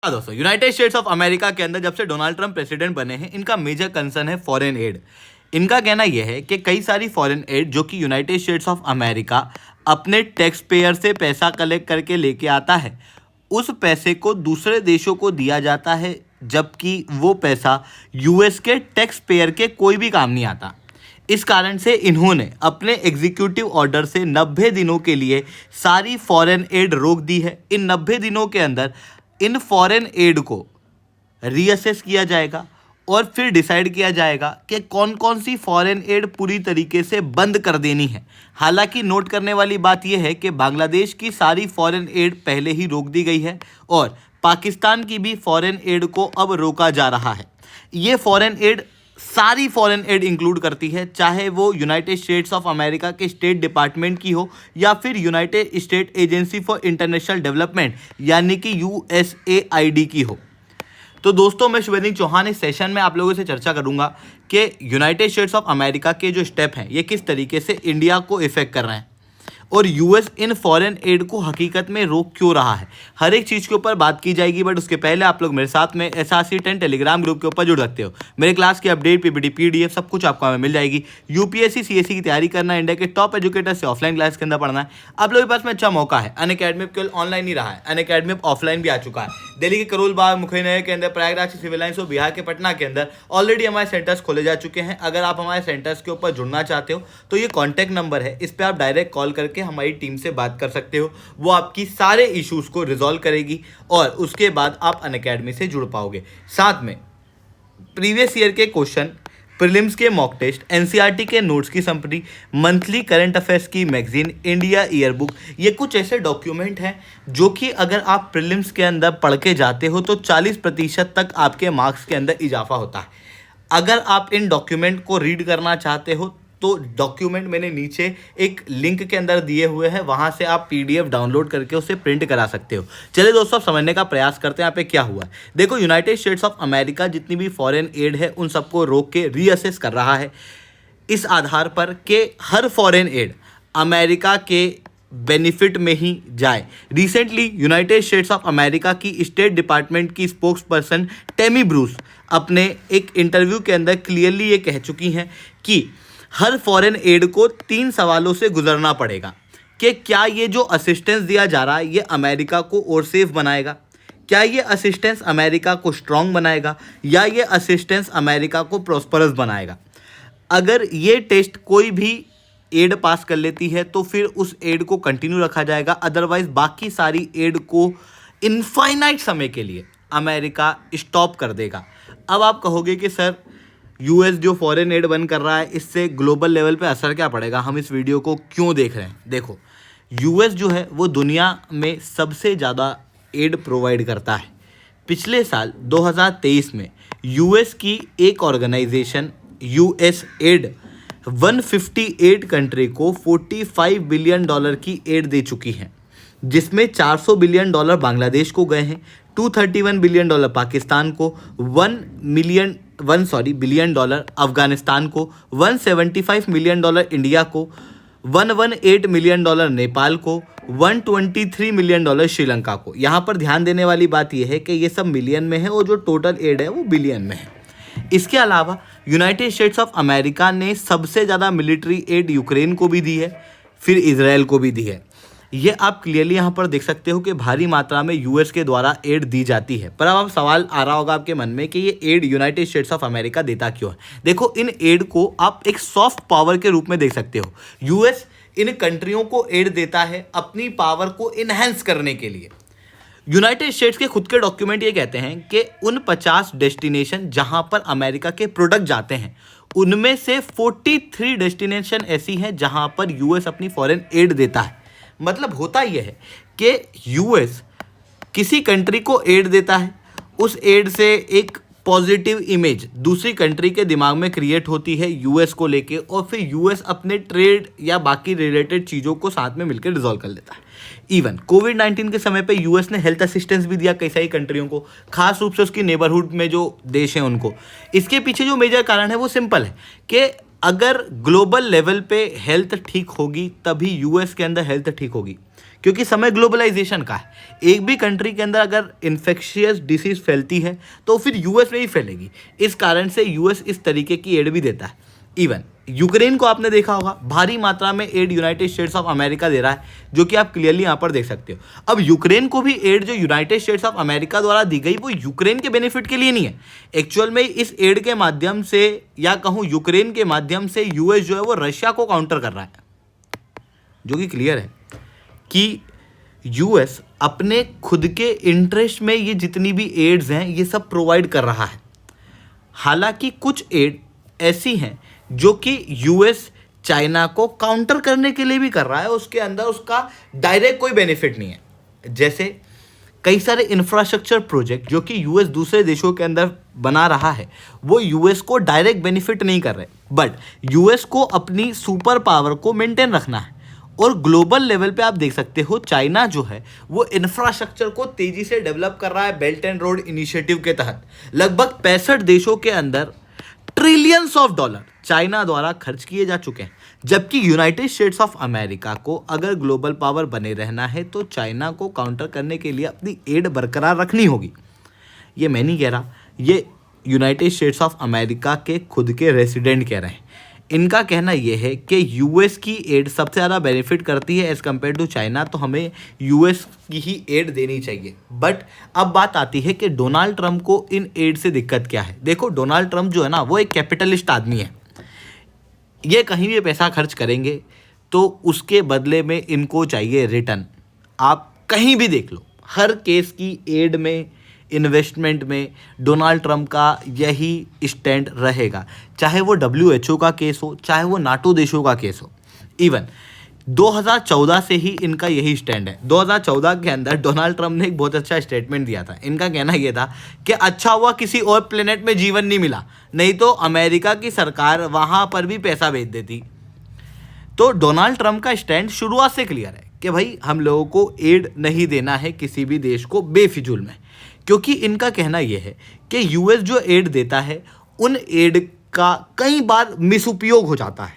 हाँ दोस्तों, United States of America के अंदर जब से डोनाल्ड ट्रंप प्रेसिडेंट बने हैं, इनका मेजर कंसर्न है फॉरेन एड। इनका कहना यह है कि कई सारी फॉरेन एड जो कि यूनाइटेड स्टेट्स ऑफ अमेरिका अपने टैक्स पेयर से पैसा कलेक्ट करके लेके आता है, उस पैसे को दूसरे देशों को दिया जाता है, जबकि वो पैसा यूएस के टैक्स पेयर के कोई भी काम नहीं आता। इस कारण से इन्होंने अपने एग्जीक्यूटिव ऑर्डर से 90 दिनों के लिए सारी फॉरेन एड रोक दी है। इन 90 दिनों के अंदर इन फॉरेन एड को रीअसेस किया जाएगा और फिर डिसाइड किया जाएगा कि कौन कौन सी फॉरेन एड पूरी तरीके से बंद कर देनी है। हालांकि नोट करने वाली बात यह है कि बांग्लादेश की सारी फॉरेन एड पहले ही रोक दी गई है और पाकिस्तान की भी फॉरेन एड को अब रोका जा रहा है। ये फॉरेन एड सारी फॉरेन एड इंक्लूड करती है, चाहे वो यूनाइटेड स्टेट्स ऑफ अमेरिका के स्टेट डिपार्टमेंट की हो या फिर United state agency for international development यानी कि यूएसएआईडी की हो। तो दोस्तों, मैं शुभेंद्र चौहान इस सेशन में आप लोगों से चर्चा करूंगा कि यूनाइटेड स्टेट्स ऑफ अमेरिका के जो स्टेप हैं ये किस तरीके से इंडिया को इफेक्ट कर रहे हैं और यूएस इन फॉरेन एड को हकीकत में रोक क्यों रहा है। हर एक चीज़ के ऊपर बात की जाएगी, बट उसके पहले आप लोग मेरे साथ में SRC10 टेलीग्राम ग्रुप के ऊपर जुड़ सकते हो। मेरे क्लास की अपडेट, पीपीटी, पीडीएफ सब कुछ आपको हमें मिल जाएगी। यूपीएससी सीएससी की तैयारी करना है, इंडिया के टॉप एजुकेटर से ऑफलाइन क्लास के अंदर पढ़ना है, आप लोगों के पास में अच्छा मौका है। अनअकैडमी केवल ऑनलाइन ही रहा है, अनअकैडमी ऑफलाइन भी आ चुका है। दिल्ली के करोल बाग, मुखैनगर के अंदर, प्रयागराज के सिविल लाइन्स और बिहार के पटना के अंदर ऑलरेडी हमारे सेंटर्स खोले जा चुके हैं। अगर आप हमारे सेंटर्स के ऊपर जुड़ना चाहते हो तो ये कॉन्टैक्ट नंबर है, इस पर आप डायरेक्ट कॉल करके हमारी टीम से बात कर सकते हो। वो आपकी सारे इश्यूज को रिजॉल्व करेगी और उसके बाद आप अनअकैडमी से जुड़ पाओगे। साथ में प्रीवियस ईयर के क्वेश्चन, प्रीलिम्स के मॉक टेस्ट, एनसीईआरटी के नोट्स की समरी, मंथली करंट अफेयर्स की मैगजीन, इंडिया ईयर बुक, ये कुछ ऐसे डॉक्यूमेंट हैं जो कि अगर आप प्रीलिम्स के अंदर पढ़ के जाते हो तो 40% तक आपके मार्क्स के अंदर इजाफा होता है। अगर आप इन डॉक्यूमेंट को रीड करना चाहते हो तो डॉक्यूमेंट मैंने नीचे एक लिंक के अंदर दिए हुए हैं, वहां से आप पीडीएफ डाउनलोड करके उसे प्रिंट करा सकते हो। चलिए दोस्तों, अब समझने का प्रयास करते हैं यहाँ पे क्या हुआ है। देखो, यूनाइटेड स्टेट्स ऑफ अमेरिका जितनी भी फॉरेन एड है उन सबको रोक के रीअसेस कर रहा है, इस आधार पर कि हर फॉरेन एड अमेरिका के बेनिफिट में ही जाए। Recently United States of America की स्टेट डिपार्टमेंट की स्पोक्स पर्सन टेमी ब्रूस अपने एक इंटरव्यू के अंदर क्लियरली ये कह चुकी हैं कि हर फॉरेन एड को 3 सवालों से गुजरना पड़ेगा कि क्या ये जो असिस्टेंस दिया जा रहा है ये अमेरिका को और सेफ बनाएगा, क्या ये असिस्टेंस अमेरिका को स्ट्रांग बनाएगा, या ये असिस्टेंस अमेरिका को प्रॉस्परस बनाएगा। अगर ये टेस्ट कोई भी एड पास कर लेती है तो फिर उस एड को कंटिन्यू रखा जाएगा, अदरवाइज बाकी सारी एड को इनफाइनाइट समय के लिए अमेरिका स्टॉप कर देगा। अब आप कहोगे कि सर, यूएस जो फॉरेन एड बंद कर रहा है इससे ग्लोबल लेवल पे असर क्या पड़ेगा, हम इस वीडियो को क्यों देख रहे हैं। देखो, यूएस जो है वो दुनिया में सबसे ज़्यादा एड प्रोवाइड करता है। पिछले साल 2023 में यूएस की एक ऑर्गेनाइजेशन यूएस एड 158 कंट्री को $45 बिलियन की एड दे चुकी है, जिसमें $400 बिलियन बांग्लादेश को गए हैं, $231 बिलियन पाकिस्तान को, $1 बिलियन अफगानिस्तान को, $175 मिलियन इंडिया को, $118 मिलियन नेपाल को, $123 मिलियन श्रीलंका को। यहाँ पर ध्यान देने वाली बात यह है कि ये सब मिलियन में है और जो टोटल एड है वो बिलियन में है। इसके अलावा यूनाइटेड स्टेट्स ऑफ अमेरिका ने सबसे ज़्यादा मिलिट्री एड यूक्रेन को भी दी है, फिर इजराइल को भी दी है। ये आप क्लियरली यहाँ पर देख सकते हो कि भारी मात्रा में यूएस के द्वारा एड दी जाती है। पर अब सवाल आ रहा होगा आपके मन में कि ये ad United States of America देता क्यों है। देखो, इन एड को आप एक सॉफ्ट पावर के रूप में देख सकते हो। यूएस इन कंट्रियों को एड देता है अपनी पावर को इन्हेंस करने के लिए। यूनाइटेड स्टेट्स के खुद के डॉक्यूमेंट ये कहते हैं कि उन 50 डेस्टिनेशन जहां पर अमेरिका के प्रोडक्ट जाते हैं उनमें से 43 डेस्टिनेशन ऐसी हैं जहां पर यूएस अपनी फॉरेन एड देता है। मतलब होता यह है कि यूएस किसी कंट्री को एड देता है, उस एड से एक पॉजिटिव इमेज दूसरी कंट्री के दिमाग में क्रिएट होती है यूएस को लेके, और फिर यूएस अपने ट्रेड या बाकी रिलेटेड चीज़ों को साथ में मिलकर रिजॉल्व कर लेता है। इवन कोविड-19 के समय पे यूएस ने हेल्थ असिस्टेंस भी दिया कई सारी कंट्रियों को, खास रूप से उसकी नेबरहुड में जो देश हैं उनको। इसके पीछे जो मेजर कारण है वो सिंपल है कि अगर ग्लोबल लेवल पे हेल्थ ठीक होगी तभी यूएस के अंदर हेल्थ ठीक होगी। क्योंकि समय ग्लोबलाइजेशन का है। एक भी कंट्री के अंदर अगर इन्फेक्शियस डिसीज फैलती है तो फिर यूएस में ही फैलेगी। इस कारण से यूएस इस तरीके की एड भी देता है। इवन यूक्रेन को आपने देखा होगा, भारी मात्रा में aid United States of America दे रहा है, जो कि आप क्लियरली यहाँ पर देख सकते हो। अब यूक्रेन को भी एड जो यूनाइटेड स्टेट्स ऑफ अमेरिका द्वारा दी गई वो यूक्रेन के बेनिफिट के लिए नहीं है। एक्चुअल में इस एड के माध्यम से, या कहूँ यूक्रेन के माध्यम से, यूएस जो है वो रशिया को काउंटर कर रहा है, जो कि क्लियर है कि यूएस अपने खुद के इंटरेस्ट में ये जितनी भी एड्स हैं ये सब प्रोवाइड कर रहा है। हालांकि कुछ एड ऐसी हैं जो कि यूएस चाइना को काउंटर करने के लिए भी कर रहा है, उसके अंदर उसका डायरेक्ट कोई बेनिफिट नहीं है। जैसे कई सारे इंफ्रास्ट्रक्चर प्रोजेक्ट जो कि यूएस दूसरे देशों के अंदर बना रहा है, वो यूएस को डायरेक्ट बेनिफिट नहीं कर रहे, बट यूएस को अपनी सुपर पावर को मेंटेन रखना है। और ग्लोबल लेवल पे आप देख सकते हो चाइना जो है वो इंफ्रास्ट्रक्चर को तेजी से डेवलप कर रहा है बेल्ट एंड रोड इनिशिएटिव के तहत। लगभग 65 देशों के अंदर ट्रिलियंस ऑफ डॉलर चाइना द्वारा खर्च किए जा चुके हैं। जबकि यूनाइटेड स्टेट्स ऑफ अमेरिका को अगर ग्लोबल पावर बने रहना है तो चाइना को काउंटर करने के लिए अपनी एड बरकरार रखनी होगी। ये मैं नहीं कह रहा, ये यूनाइटेड स्टेट्स ऑफ अमेरिका के खुद के रेसिडेंट कह रहे हैं। इनका कहना यह है कि यूएस की एड सबसे ज़्यादा बेनिफिट करती है एज़ कम्पेयर टू चाइना, तो हमें यूएस की ही एड देनी चाहिए। बट अब बात आती है कि डोनाल्ड ट्रंप को इन एड से दिक्कत क्या है। देखो, डोनाल्ड ट्रंप जो है ना वो एक कैपिटलिस्ट आदमी है। ये कहीं भी पैसा खर्च करेंगे तो उसके बदले में इनको चाहिए रिटर्न। आप कहीं भी देख लो, हर केस की एड में, इन्वेस्टमेंट में डोनाल्ड ट्रंप का यही स्टैंड रहेगा, चाहे वो WHO का केस हो, चाहे वो नाटो देशों का केस हो। इवन 2014 से ही इनका यही स्टैंड है। 2014 के अंदर डोनाल्ड ट्रंप ने एक बहुत अच्छा स्टेटमेंट दिया था। इनका कहना यह था कि अच्छा हुआ किसी और प्लेनेट में जीवन नहीं मिला, नहीं तो अमेरिका की सरकार वहाँ पर भी पैसा भेज देती। तो डोनाल्ड ट्रंप का स्टैंड शुरुआत से क्लियर है कि भाई हम लोगों को एड नहीं देना है किसी भी देश को बेफिजूल में, क्योंकि इनका कहना यह है कि यूएस जो एड देता है उन एड का कई बार मिसउपयोग हो जाता है।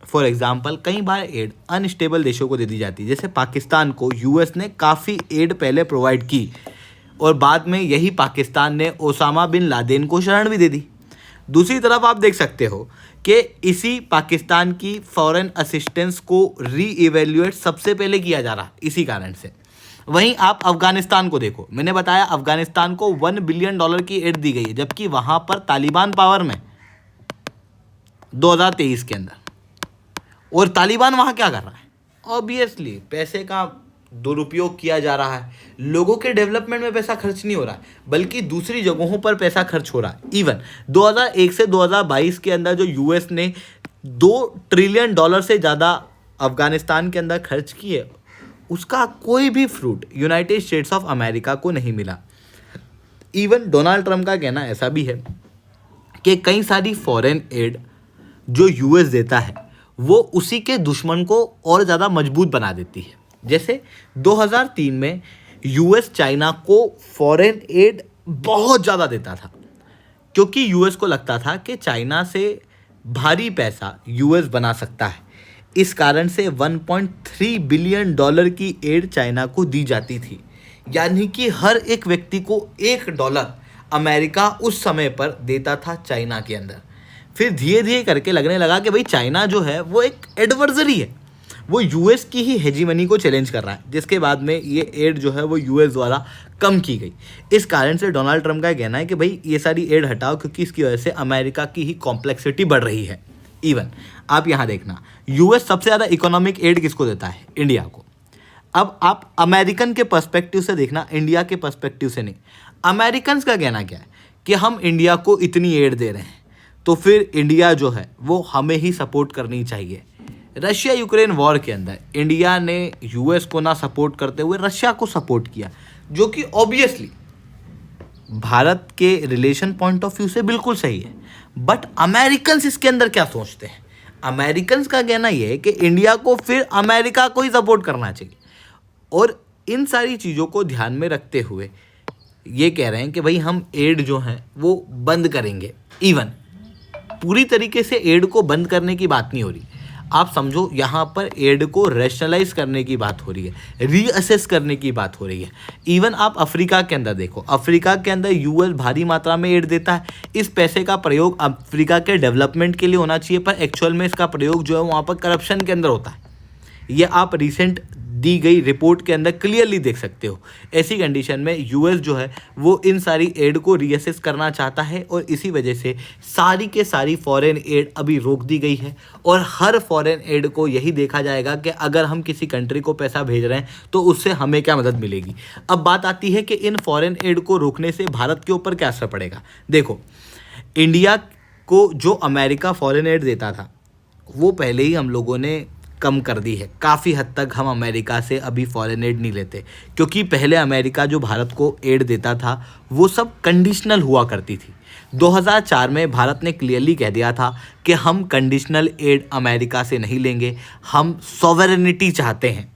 फॉर एग्जाम्पल, कई बार एड अनस्टेबल देशों को दे दी जाती है। जैसे पाकिस्तान को यूएस ने काफ़ी एड पहले प्रोवाइड की और बाद में यही पाकिस्तान ने ओसामा बिन लादेन को शरण भी दे दी। दूसरी तरफ आप देख सकते हो कि इसी पाकिस्तान की फॉरेन असिस्टेंस को रीइवेल्युएट सबसे पहले किया जा रहा है इसी कारण से। वहीं आप अफगानिस्तान को देखो, मैंने बताया अफगानिस्तान को $1 बिलियन की एड दी गई है, जबकि वहाँ पर तालिबान पावर में 2023 के अंदर। और तालिबान वहाँ क्या कर रहा है? ऑब्वियसली पैसे का दुरुपयोग किया जा रहा है। लोगों के डेवलपमेंट में पैसा खर्च नहीं हो रहा है, बल्कि दूसरी जगहों पर पैसा खर्च हो रहा है। इवन 2001 से 2022 के अंदर जो यूएस ने $2 ट्रिलियन से ज़्यादा अफगानिस्तान के अंदर खर्च किए, उसका कोई भी fruit United States of America को नहीं मिला। इवन डोनाल्ड ट्रंप का कहना ऐसा भी है कि कई सारी फॉरेन एड जो यूएस देता है वो उसी के दुश्मन को और ज़्यादा मजबूत बना देती है। जैसे 2003 में यूएस चाइना को फॉरेन एड बहुत ज़्यादा देता था, क्योंकि यूएस को लगता था कि चाइना से भारी पैसा यूएस बना सकता है। इस कारण से $1.3 बिलियन की एड चाइना को दी जाती थी, यानी कि हर एक व्यक्ति को $1 अमेरिका उस समय पर देता था चाइना के अंदर। फिर धीरे धीरे करके लगने लगा कि भाई चाइना जो है वो एक एडवर्सरी है, वो यूएस की ही हेजीमनी को चैलेंज कर रहा है, जिसके बाद में ये एड जो है वो यूएस द्वारा कम की गई। इस कारण से डोनाल्ड ट्रंप का कहना है कि भाई ये सारी एड हटाओ, क्योंकि इसकी वजह से अमेरिका की ही कॉम्प्लेक्सिटी बढ़ रही है। इवन आप यहाँ देखना, यूएस सबसे ज़्यादा इकोनॉमिक एड किसको देता है? इंडिया को। अब आप अमेरिकन के पर्सपेक्टिव से देखना, इंडिया के पर्सपेक्टिव से नहीं। अमेरिकन का कहना क्या है कि हम इंडिया को इतनी एड दे रहे हैं तो फिर इंडिया जो है वो हमें ही सपोर्ट करनी चाहिए। रशिया यूक्रेन वॉर के अंदर इंडिया ने यूएस को ना सपोर्ट करते हुए रशिया को सपोर्ट किया, जो कि ऑब्वियसली भारत के रिलेशन पॉइंट ऑफ व्यू से बिल्कुल सही है। बट अमेरिकन्स इसके अंदर क्या सोचते हैं? अमेरिकन्स का कहना यह है कि इंडिया को फिर अमेरिका को ही सपोर्ट करना चाहिए। और इन सारी चीज़ों को ध्यान में रखते हुए ये कह रहे हैं कि भाई हम एड जो है वो बंद करेंगे। इवन पूरी तरीके से एड को बंद करने की बात नहीं हो रही। आप समझो यहाँ पर एड को रैशनलाइज करने की बात हो रही है, रीअसेस करने की बात हो रही है। इवन आप अफ्रीका के अंदर देखो, अफ्रीका के अंदर यूएस भारी मात्रा में एड देता है। इस पैसे का प्रयोग अफ्रीका के डेवलपमेंट के लिए होना चाहिए, पर एक्चुअल में इसका प्रयोग जो है वहाँ पर करप्शन के अंदर होता है। ये आप रिसेंट दी गई रिपोर्ट के अंदर क्लियरली देख सकते हो। ऐसी कंडीशन में यूएस जो है वो इन सारी एड को रीअसेस करना चाहता है और इसी वजह से सारी के सारी फॉरेन एड अभी रोक दी गई है। और हर फॉरेन एड को यही देखा जाएगा कि अगर हम किसी कंट्री को पैसा भेज रहे हैं तो उससे हमें क्या मदद मिलेगी। अब बात आती है कि इन फॉरेन एड को रोकने से भारत के ऊपर क्या असर पड़ेगा। देखो, इंडिया को जो अमेरिका फॉरेन एड देता था वो पहले ही हम लोगों ने कम कर दी है। काफ़ी हद तक हम अमेरिका से अभी फॉरेन एड नहीं लेते, क्योंकि पहले अमेरिका जो भारत को एड देता था वो सब कंडीशनल हुआ करती थी। 2004 में भारत ने क्लियरली कह दिया था कि हम कंडीशनल एड अमेरिका से नहीं लेंगे, हम सॉवरेनिटी चाहते हैं।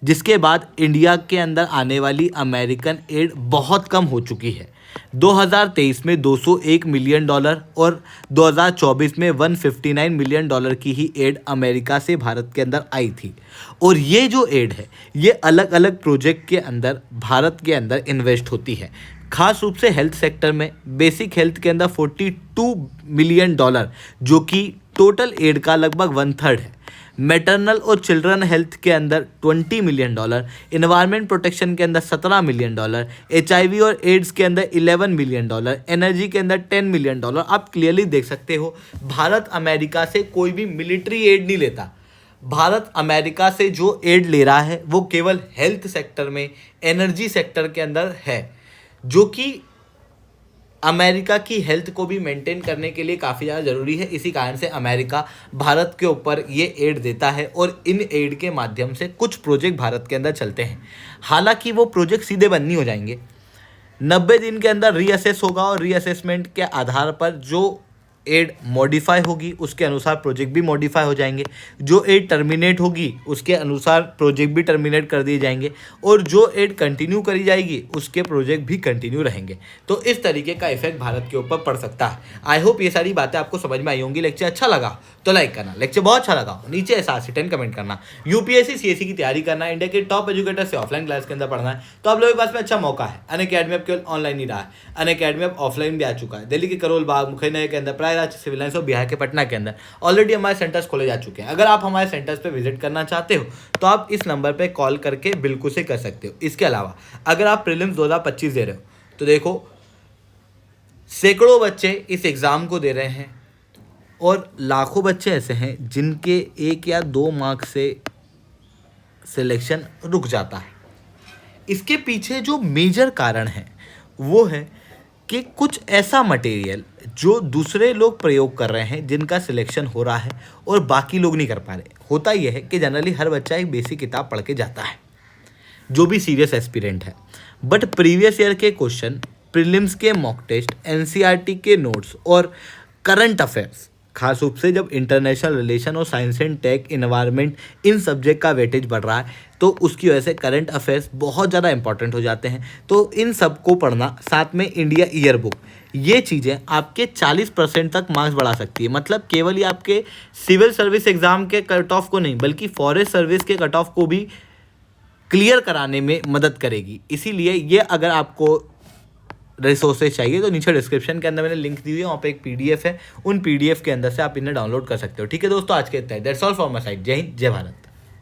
जिसके बाद इंडिया के अंदर आने वाली अमेरिकन एड बहुत कम हो चुकी है। 2023 में $201 मिलियन और 2024 में $159 मिलियन की ही एड अमेरिका से भारत के अंदर आई थी। और ये जो एड है ये अलग अलग प्रोजेक्ट के अंदर भारत के अंदर इन्वेस्ट होती है, खास रूप से हेल्थ सेक्टर में। बेसिक हेल्थ के अंदर $42 मिलियन जो कि टोटल एड का लगभग 1/3 है। मैटरनल और चिल्ड्रन हेल्थ के अंदर $20 मिलियन, इन्वायरमेंट प्रोटेक्शन के अंदर $17 मिलियन, HIV और एड्स के अंदर $11 मिलियन, एनर्जी के अंदर $10 मिलियन। आप क्लियरली देख सकते हो भारत अमेरिका से कोई भी मिलिट्री एड नहीं लेता। भारत अमेरिका से जो एड ले रहा है वो केवल हेल्थ सेक्टर में, एनर्जी सेक्टर के अंदर है, जो कि अमेरिका की हेल्थ को भी मेंटेन करने के लिए काफ़ी ज़्यादा ज़रूरी है। इसी कारण से अमेरिका भारत के ऊपर ये एड देता है और इन एड के माध्यम से कुछ प्रोजेक्ट भारत के अंदर चलते हैं। हालांकि वो प्रोजेक्ट सीधे बंद नहीं हो जाएंगे, 90 दिन के अंदर रीअसेस होगा और रीअसेसमेंट के आधार पर जो एड मॉडिफाई होगी उसके अनुसार प्रोजेक्ट भी मॉडिफाई हो जाएंगे। जो एड टर्मिनेट होगी उसके अनुसार प्रोजेक्ट भी टर्मिनेट कर दिए जाएंगे और जो एड कंटिन्यू करी जाएगी उसके प्रोजेक्ट भी कंटिन्यू रहेंगे। तो इस तरीके का इफेक्ट भारत के ऊपर पड़ सकता है। आई होप ये सारी बातें आपको समझ में आई होंगी। लेक्चर अच्छा लगा तो लाइक करना, लेक्चर बहुत अच्छा लगा नीचे 7 से 10 कमेंट करना। यूपीएससी सीएससी की तैयारी करना, इंडिया के टॉप एजुकेटर से ऑफलाइन क्लास के अंदर पढ़ना है तो आप लोगों के पास में अच्छा मौका है। अनअकैडमी अब केवल ऑनलाइन नहीं रहा है, अनअकैडमी अब ऑफलाइन भी आ चुका है। दिल्ली के करोल बाग, मुखैना के अंदर, प्रयागराज सिविल लाइंस और बिहार के पटना के अंदर ऑलरेडी हमारे सेंटर्स खोले जा चुके हैं। अगर आप हमारे सेंटर्स पे विजिट करना चाहते हो तो आप इस नंबर पे कॉल करके बिल्कुल से कर सकते हो। इसके अलावा अगर आप प्रीलिम्स 2025 दे रहे हो तो देखो सैकड़ों बच्चे इस एग्ज़ाम को दे रहे हैं और लाखों बच्चे ऐसे हैं जिनके 1 या 2 मार्क्स से सिलेक्शन रुक जाता है। इसके पीछे जो मेजर कारण है वो है कि कुछ ऐसा मटेरियल जो दूसरे लोग प्रयोग कर रहे हैं जिनका सिलेक्शन हो रहा है और बाकी लोग नहीं कर पा रहे। होता यह है कि जनरली हर बच्चा एक बेसिक किताब पढ़ के जाता है जो भी सीरियस एस्पिरेंट है, बट प्रीवियस ईयर के क्वेश्चन, प्रीलिम्स के मॉक टेस्ट, एनसीईआरटी के नोट्स और करंट अफेयर्स, खास रूप से जब इंटरनेशनल रिलेशन और साइंस एंड टेक, इन्वायरमेंट, इन सब्जेक्ट का वेटेज बढ़ रहा है तो उसकी वजह से करंट अफेयर्स बहुत ज़्यादा इंपॉर्टेंट हो जाते हैं। तो इन सब को पढ़ना, साथ में इंडिया ईयर बुक, ये चीज़ें आपके 40% तक मार्क्स बढ़ा सकती है। मतलब केवल ये आपके सिविल सर्विस एग्ज़ाम के कट ऑफ को नहीं बल्कि फॉरेस्ट सर्विस के कट ऑफ को भी क्लियर कराने में मदद करेगी। इसीलिए ये अगर आपको रिसोर्सेज चाहिए तो नीचे डिस्क्रिप्शन के अंदर मैंने लिंक दी हुई है, वहाँ पे एक पीडीएफ है, उन पीडीएफ के अंदर से आप इन्हें डाउनलोड कर सकते हो। ठीक है दोस्तों, आज के इतना ही। That's all from my side. जय हिंद, जय भारत।